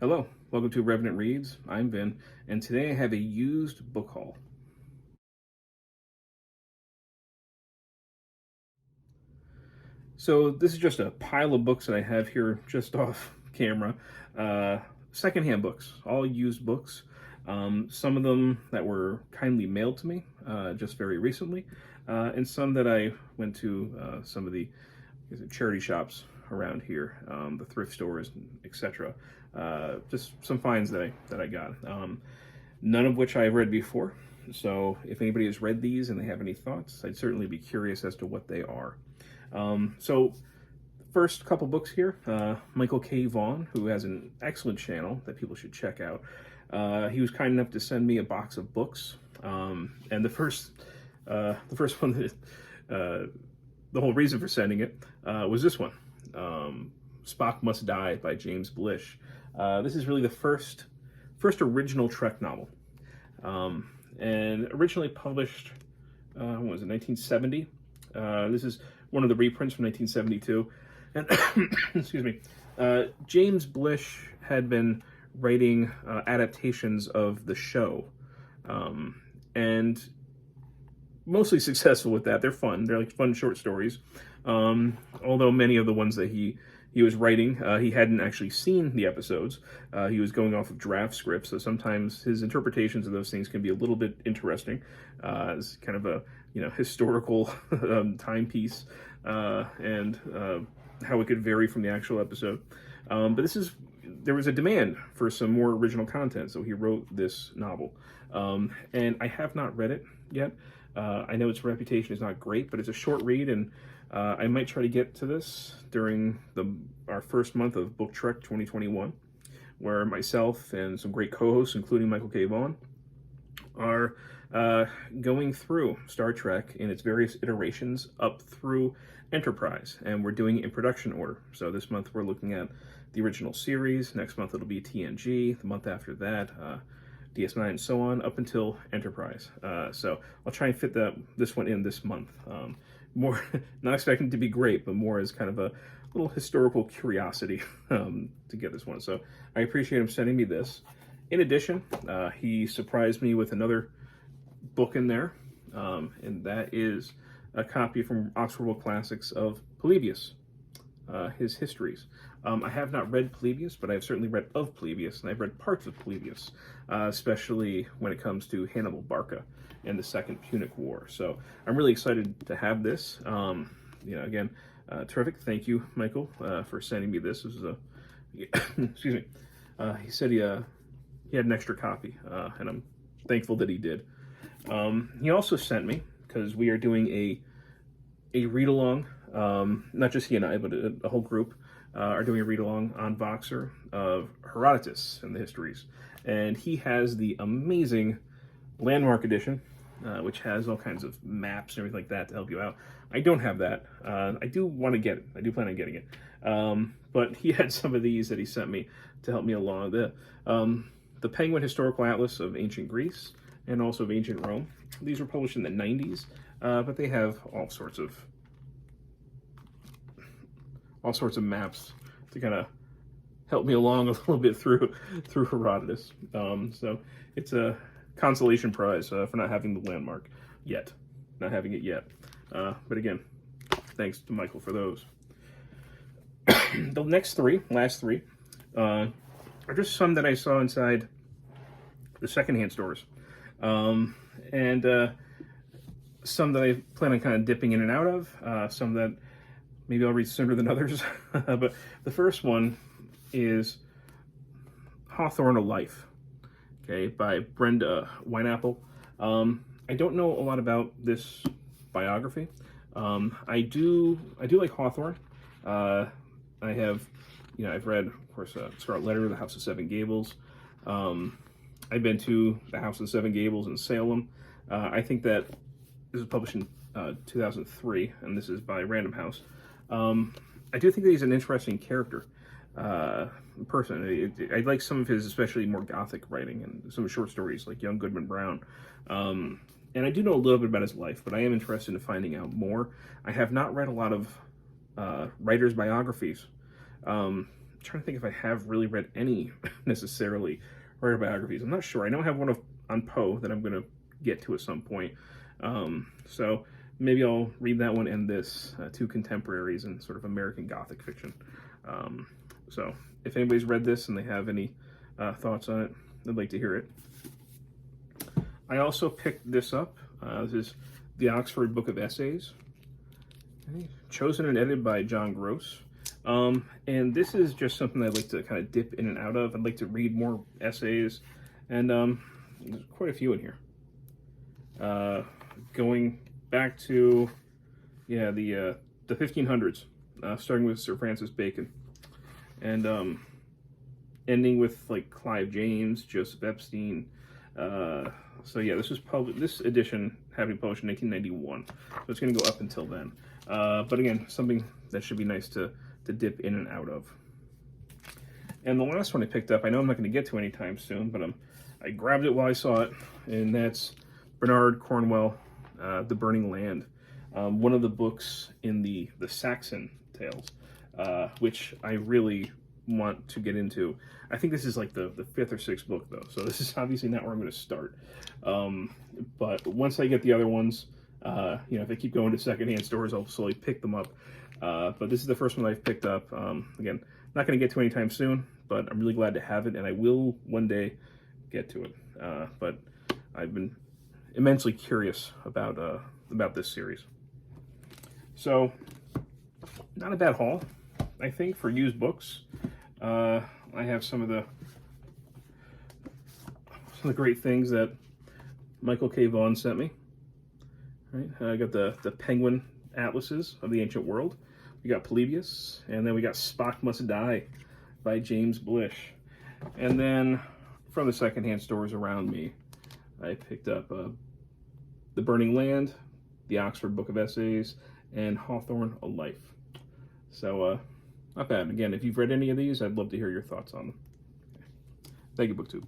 Hello, welcome to Revenant Reads. I'm Vin, and today I have a used book haul. So this is just a pile of books that I have here just off camera. Secondhand books, all used books. Some of them that were kindly mailed to me just very recently, and some that I went to some of the charity shops around here, the thrift stores, etc. Just some finds that I got. None of which I've read before. So if anybody has read these and they have any thoughts, I'd certainly be curious as to what they are. So first couple books here, Michael K. Vaughan, who has an excellent channel that people should check out. He was kind enough to send me a box of books. And the first one that, the whole reason for sending it was this one, Spock Must Die by James Blish. This is really the first original Trek novel, and originally published, what was it, 1970? This is one of the reprints from 1972, and excuse me, James Blish had been writing adaptations of the show, and mostly successful with that. They're fun. They're like fun short stories. Although many of the ones that he was writing, he hadn't actually seen the episodes. He was going off of draft scripts, so sometimes his interpretations of those things can be a little bit interesting. It's kind of a historical timepiece, and how it could vary from the actual episode. But there was a demand for some more original content, so he wrote this novel. And I have not read it yet. I know its reputation is not great, but it's a short read, and I might try to get to this during our first month of Book Trek 2021, where myself and some great co-hosts, including Michael K. Vaughan, are going through Star Trek in its various iterations up through Enterprise, and we're doing it in production order. So this month we're looking at the original series, next month it'll be TNG, the month after that, DS9, and so on, up until Enterprise. So I'll try and fit this one in this month. More, not expecting it to be great, but more as kind of a little historical curiosity to get this one. So I appreciate him sending me this. In addition, he surprised me with another book in there, and that is a copy from Oxford Book Classics of Polybius, his histories. I have not read Polybius, but I've certainly read of Polybius, and I've read parts of Polybius, especially when it comes to Hannibal Barca and the Second Punic War. So I'm really excited to have this. Again, terrific. Thank you, Michael, for sending me this. This is a, excuse me. He said he had an extra copy, and I'm thankful that he did. He also sent me, because we are doing a read-along, not just he and I, but a whole group are doing a read-along on Voxer of Herodotus and the histories. And he has the amazing Landmark edition, which has all kinds of maps and everything like that to help you out. I don't have that. I do want to get it. I do plan on getting it. But he had some of these that he sent me to help me along. The Penguin Historical Atlas of Ancient Greece and also of Ancient Rome. These were published in the 90s, but they have all sorts of maps to kind of help me along a little bit through Herodotus. So it's a consolation prize for not having the Landmark yet. Not having it yet. But again, thanks to Michael for those. The last three, are just some that I saw inside the secondhand stores. And some that I plan on kind of dipping in and out of. Some that maybe I'll read sooner than others. But the first one is Hawthorne Life, okay, by Brenda Wineapple. I don't know a lot about this biography. I do like Hawthorne. I've read, of course, Scarlet Letter, The House of Seven Gables. I've been to The House of Seven Gables in Salem. I think that this was published in 2003, and this is by Random House. I do think that he's an interesting character, person. I like some of his, especially more gothic writing and some short stories like Young Goodman Brown. And I do know a little bit about his life, but I am interested in finding out more. I have not read a lot of writers' biographies. trying to think if I have really read any necessarily writer biographies. I'm not sure. I know I have one on Poe that I'm going to get to at some point. So maybe I'll read that one and this, two contemporaries in sort of American Gothic fiction. So if anybody's read this and they have any thoughts on it, I'd like to hear it. I also picked this up. This is the Oxford Book of Essays, chosen and edited by John Gross. And this is just something I'd like to kind of dip in and out of. I'd like to read more essays, and there's quite a few in here. Going back to, the 1500s, starting with Sir Francis Bacon, and ending with like Clive James, Joseph Epstein. So yeah, this edition having published in 1991, so it's going to go up until then. But again, something that should be nice to dip in and out of. And the last one I picked up, I know I'm not going to get to anytime soon, but I grabbed it while I saw it, and that's Bernard Cornwell, The Burning Land, one of the books in the Saxon Tales, which I really want to get into. I think this is like the fifth or sixth book though, so this is obviously not where I'm going to start. But once I get the other ones, if I keep going to secondhand stores, I'll slowly pick them up. But this is the first one I've picked up. Again, not going to get to anytime soon, but I'm really glad to have it, and I will one day get to it. But I've been immensely curious about this series. So, not a bad haul, I think, for used books. I have some of the great things that Michael K. Vaughan sent me. Right, I got the Penguin Atlases of the Ancient World. We got Polybius, and then we got Spock Must Die by James Blish. And then from the secondhand stores around me, I picked up The Burning Land, the Oxford Book of Essays, and Hawthorne Life. So, not bad. Again, if you've read any of these, I'd love to hear your thoughts on them. Thank you, BookTube.